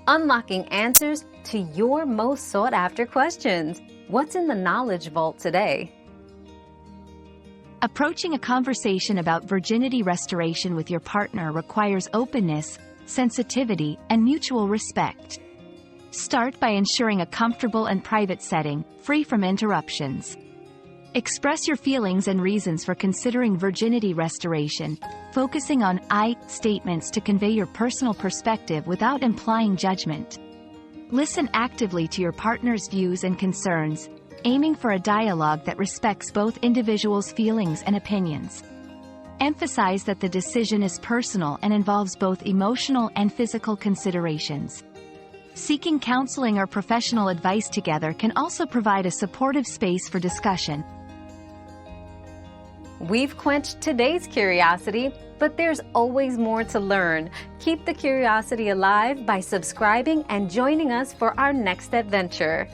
unlocking answers to your most sought-after questions. What's in the Knowledge Vault today? Approaching a conversation about virginity restoration with your partner requires openness, sensitivity, and mutual respect. Start by ensuring a comfortable and private setting, free from interruptions. Express your feelings and reasons for considering virginity restoration, focusing on I statements to convey your personal perspective without implying judgment. Listen actively to your partner's views and concerns, aiming for a dialogue that respects both individuals' feelings and opinions. Emphasize that the decision is personal and involves both emotional and physical considerations. Seeking counseling or professional advice together can also provide a supportive space for discussion. We've quenched today's curiosity, but there's always more to learn. Keep the curiosity alive by subscribing and joining us for our next adventure.